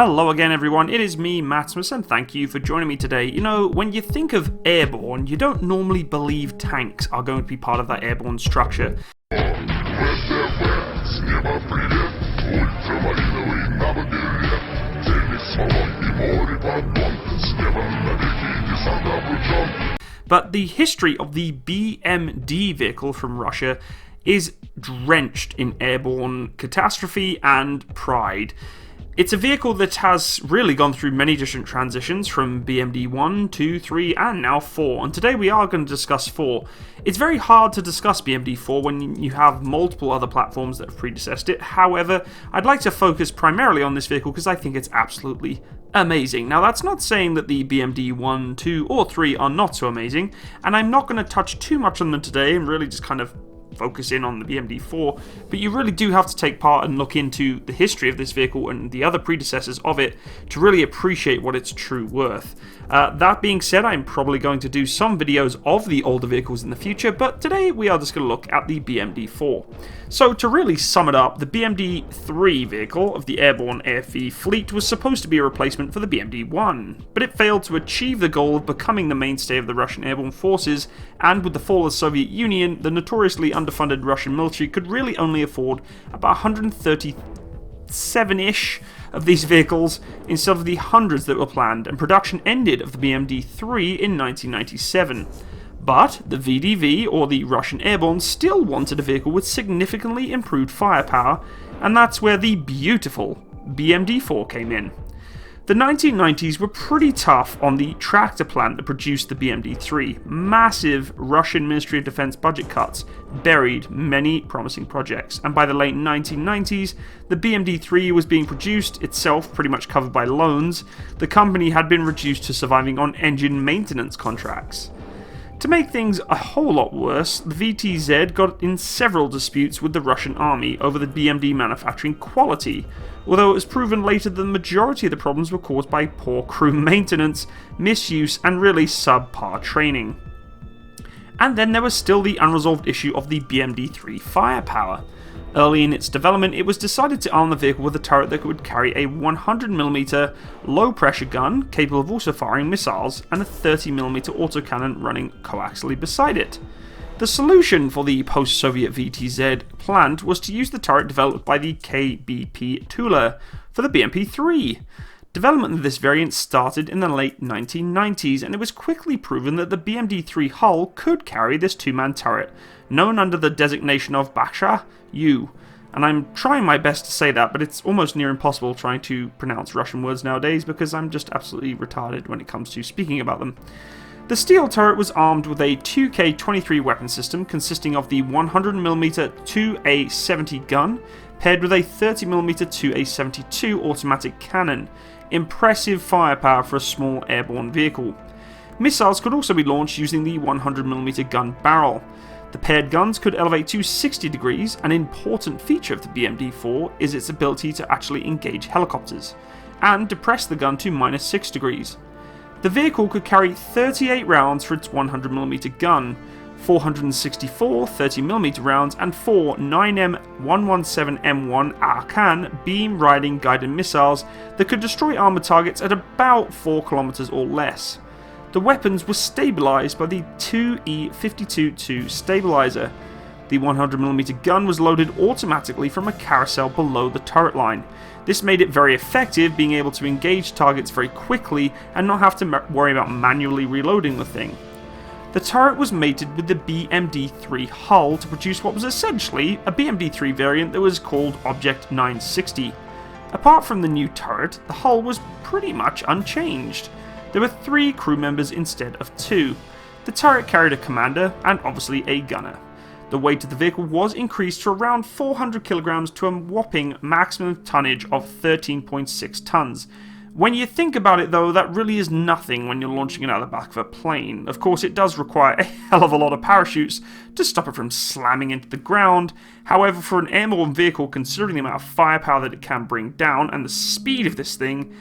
Hello again everyone, it is me, Maximus, and thank you for joining me today. You know, when you think of airborne, you don't normally believe tanks are going to be part of that airborne structure. But the history of the BMD vehicle from Russia is drenched in airborne catastrophe and pride. It's a vehicle that has really gone through many different transitions from BMD-1, 2, 3 and now 4, and today we are going to discuss 4. It's very hard to discuss BMD-4 when you have multiple other platforms that have predecessed it. However, I'd like to focus primarily on this vehicle because I think it's absolutely amazing. Now that's not saying that the BMD-1, 2 or 3 are not so amazing, and I'm not going to touch too much on them today and really just kind of focus in on the BMD-4, but you really do have to take part and look into the history of this vehicle and the other predecessors of it to really appreciate what its true worth. That being said, I'm probably going to do some videos of the older vehicles in the future, but today we are just going to look at the BMD-4. So to really sum it up, the BMD-3 vehicle of the Airborne AFV fleet was supposed to be a replacement for the BMD-1, but it failed to achieve the goal of becoming the mainstay of the Russian airborne forces, and with the fall of the Soviet Union, the notoriously underfunded Russian military could really only afford about 137-ish of these vehicles instead of the hundreds that were planned, and production ended of the BMD-3 in 1997. But the VDV, or the Russian Airborne, still wanted a vehicle with significantly improved firepower, and that's where the beautiful BMD-4 came in. The 1990s were pretty tough on the tractor plant that produced the BMD-3. Massive Russian Ministry of Defense budget cuts buried many promising projects, and by the late 1990s, the BMD-3 was being produced, itself pretty much covered by loans. The company had been reduced to surviving on engine maintenance contracts. To make things a whole lot worse, the VTZ got in several disputes with the Russian army over the BMD manufacturing quality, although it was proven later that the majority of the problems were caused by poor crew maintenance, misuse, and really subpar training. And then there was still the unresolved issue of the BMD-3 firepower. Early in its development, it was decided to arm the vehicle with a turret that would carry a 100mm low-pressure gun, capable of also firing missiles, and a 30mm autocannon running coaxially beside it. The solution for the post-Soviet VTZ plant was to use the turret developed by the KBP Tula for the BMP-3. Development of this variant started in the late 1990s, and it was quickly proven that the BMD-3 hull could carry this two-man turret, known under the designation of Bakhcha-U. And I'm trying my best to say that, but it's almost near impossible trying to pronounce Russian words nowadays because I'm just absolutely retarded when it comes to speaking about them. The steel turret was armed with a 2K23 weapon system consisting of the 100mm 2A70 gun paired with a 30mm 2A72 automatic cannon. Impressive firepower for a small airborne vehicle. Missiles could also be launched using the 100mm gun barrel. The paired guns could elevate to 60 degrees. An important feature of the BMD-4 is its ability to actually engage helicopters, and depress the gun to -6 degrees. The vehicle could carry 38 rounds for its 100mm gun, 464 30mm rounds, and 4 9M117M1 Arkan beam riding guided missiles that could destroy armoured targets at about 4 km or less. The weapons were stabilised by the 2E52-2 stabiliser. The 100mm gun was loaded automatically from a carousel below the turret line. This made it very effective, being able to engage targets very quickly and not have to worry about manually reloading the thing. The turret was mated with the BMD-3 hull to produce what was essentially a BMD-3 variant that was called Object 960. Apart from the new turret, the hull was pretty much unchanged. There were 3 crew members instead of 2. The turret carried a commander and obviously a gunner. The weight of the vehicle was increased to around 400 kilograms to a whopping maximum tonnage of 13.6 tons. When you think about it though, that really is nothing when you're launching it out of the back of a plane. Of course, it does require a hell of a lot of parachutes to stop it from slamming into the ground. However, for an airborne vehicle, considering the amount of firepower that it can bring down and the speed of this thing,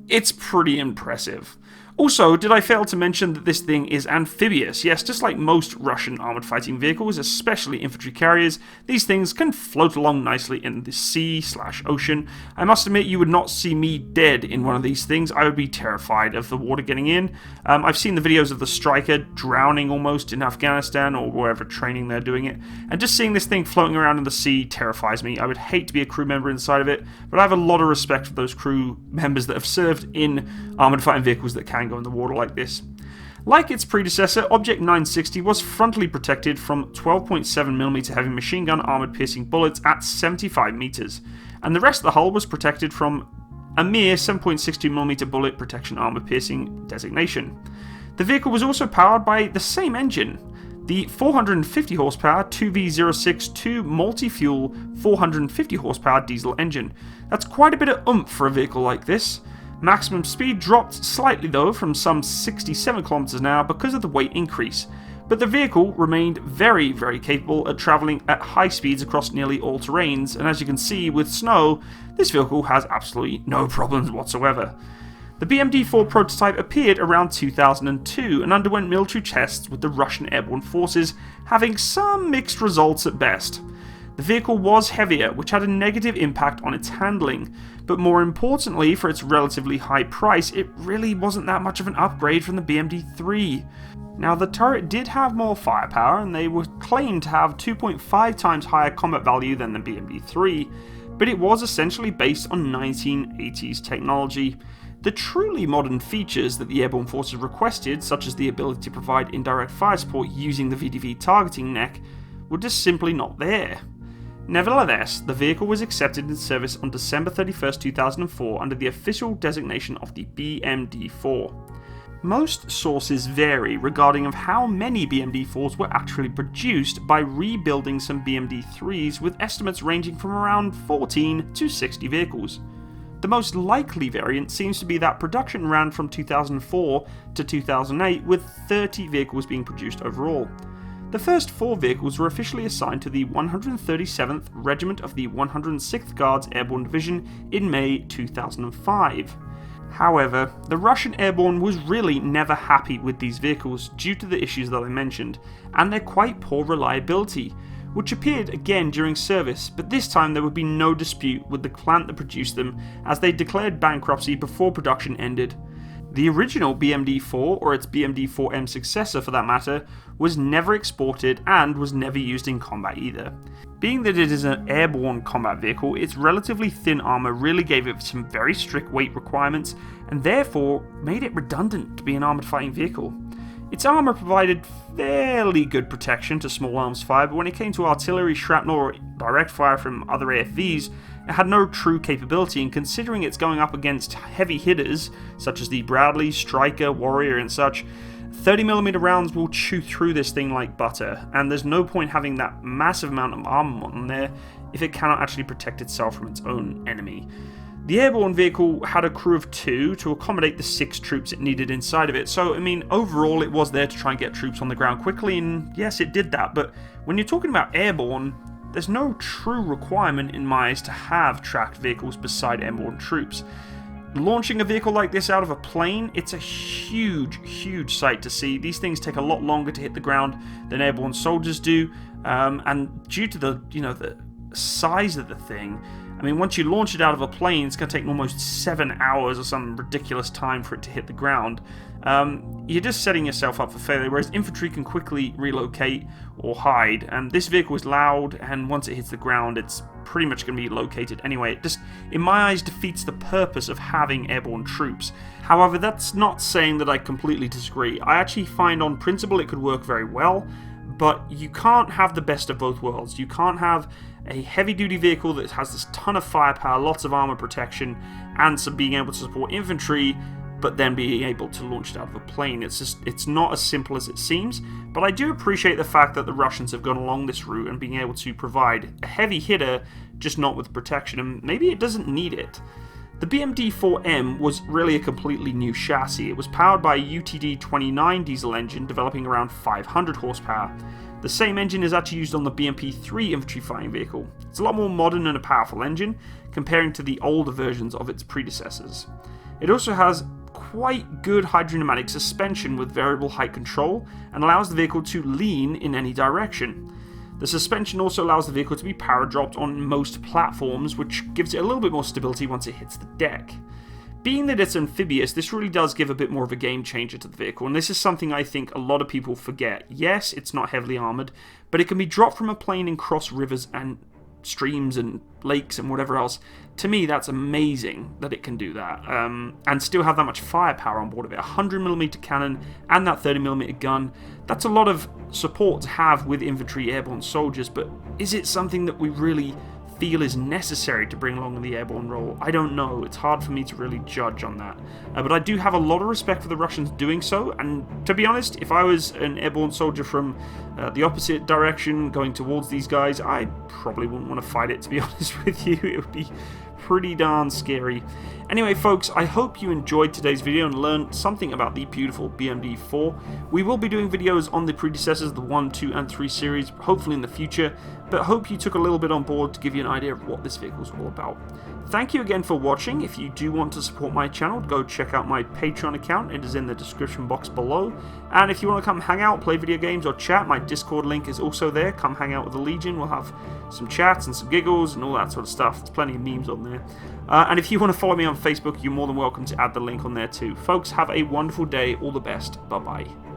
it's pretty impressive. Also, did I fail to mention that this thing is amphibious? Yes, just like most Russian armoured fighting vehicles, especially infantry carriers, these things can float along nicely in the sea/ocean. I must admit, you would not see me dead in one of these things. I would be terrified of the water getting in. I've seen the videos of the Striker drowning almost in Afghanistan or wherever training they're doing it, and just seeing this thing floating around in the sea terrifies me. I would hate to be a crew member inside of it, but I have a lot of respect for those crew members that have served in armoured fighting vehicles that can go in the water like this. Like its predecessor, Object 960 was frontally protected from 12.7mm heavy machine gun armoured piercing bullets at 75 meters, and the rest of the hull was protected from a mere 7.62mm bullet protection armour piercing designation. The vehicle was also powered by the same engine, the 450 horsepower 2V062 multi-fuel 450 horsepower diesel engine. That's quite a bit of oomph for a vehicle like this. Maximum speed dropped slightly though from some 67 km an hour because of the weight increase, but the vehicle remained very capable at travelling at high speeds across nearly all terrains, and as you can see with snow, this vehicle has absolutely no problems whatsoever. The BMD-4 prototype appeared around 2002 and underwent military tests with the Russian Airborne Forces, having some mixed results at best. The vehicle was heavier, which had a negative impact on its handling, but more importantly, for its relatively high price, it really wasn't that much of an upgrade from the BMD-3. Now, the turret did have more firepower, and they were claimed to have 2.5 times higher combat value than the BMD-3, but it was essentially based on 1980s technology. The truly modern features that the Airborne Forces requested, such as the ability to provide indirect fire support using the VDV targeting neck, were just simply not there. Nevertheless, the vehicle was accepted in service on December 31st, 2004 under the official designation of the BMD-4. Most sources vary regarding of how many BMD-4s were actually produced by rebuilding some BMD-3s, with estimates ranging from around 14 to 60 vehicles. The most likely variant seems to be that production ran from 2004 to 2008, with 30 vehicles being produced overall. The first 4 vehicles were officially assigned to the 137th Regiment of the 106th Guards Airborne Division in May 2005. However, the Russian Airborne was really never happy with these vehicles due to the issues that I mentioned, and their quite poor reliability, which appeared again during service, but this time there would be no dispute with the plant that produced them, as they declared bankruptcy before production ended. The original BMD-4, or its BMD-4M successor for that matter, was never exported and was never used in combat either. Being that it is an airborne combat vehicle, its relatively thin armour really gave it some very strict weight requirements, and therefore made it redundant to be an armoured fighting vehicle. Its armour provided fairly good protection to small arms fire, but when it came to artillery, shrapnel, or direct fire from other AFVs, it had no true capability, and considering it's going up against heavy hitters such as the Bradley, Striker, Warrior and such, 30mm rounds will chew through this thing like butter, and there's no point having that massive amount of armament on there if it cannot actually protect itself from its own enemy. The airborne vehicle had a crew of 2 to accommodate the 6 troops it needed inside of it, so I mean overall it was there to try and get troops on the ground quickly, and yes, it did that, but when you're talking about airborne, there's no true requirement in my eyes to have tracked vehicles beside airborne troops. Launching a vehicle like this out of a plane, it's a huge sight to see. These things take a lot longer to hit the ground than airborne soldiers do, and due to the size of the thing, I mean, once you launch it out of a plane, it's going to take almost 7 hours or some ridiculous time for it to hit the ground. You're just setting yourself up for failure, whereas infantry can quickly relocate or hide. And this vehicle is loud, and once it hits the ground, it's pretty much going to be located anyway. It just, in my eyes, defeats the purpose of having airborne troops. However, that's not saying that I completely disagree. I actually find on principle it could work very well, but you can't have the best of both worlds. You can't have a heavy-duty vehicle that has this ton of firepower, lots of armor protection, and some being able to support infantry, but then being able to launch it out of a plane. It's not as simple as it seems, but I do appreciate the fact that the Russians have gone along this route and being able to provide a heavy hitter, just not with protection, and maybe it doesn't need it. The BMD-4M was really a completely new chassis. It was powered by a UTD-29 diesel engine developing around 500 horsepower. The same engine is actually used on the BMP-3 infantry fighting vehicle. It's a lot more modern and a powerful engine, comparing to the older versions of its predecessors. It also has quite good hydrodynamic suspension with variable height control and allows the vehicle to lean in any direction. The suspension also allows the vehicle to be power dropped on most platforms, which gives it a little bit more stability once it hits the deck. Being that it's amphibious, this really does give a bit more of a game changer to the vehicle, and this is something I think a lot of people forget. Yes, it's not heavily armoured, but it can be dropped from a plane and cross rivers and streams and lakes and whatever else. To me, that's amazing that it can do that, and still have that much firepower on board of it. 100mm cannon and that 30mm gun. That's a lot of support to have with infantry airborne soldiers, but is it something that we really feel is necessary to bring along in the airborne role? I don't know. It's hard for me to really judge on that. But I do have a lot of respect for the Russians doing so, and to be honest, if I was an airborne soldier from the opposite direction going towards these guys, I probably wouldn't want to fight it, to be honest with you. It would be pretty darn scary. Anyway, folks, I hope you enjoyed today's video and learned something about the beautiful BMD-4. We will be doing videos on the predecessors, the 1, 2, and 3 series, hopefully in the future, but hope you took a little bit on board to give you an idea of what this vehicle is all about. Thank you again for watching. If you do want to support my channel, go check out my Patreon account. It is in the description box below. And if you want to come hang out, play video games, or chat, my Discord link is also there. Come hang out with the Legion. We'll have some chats and some giggles and all that sort of stuff. There's plenty of memes on there. And if you want to follow me on Facebook, you're more than welcome to add the link on there too. Folks, have a wonderful day. All the best. Bye-bye.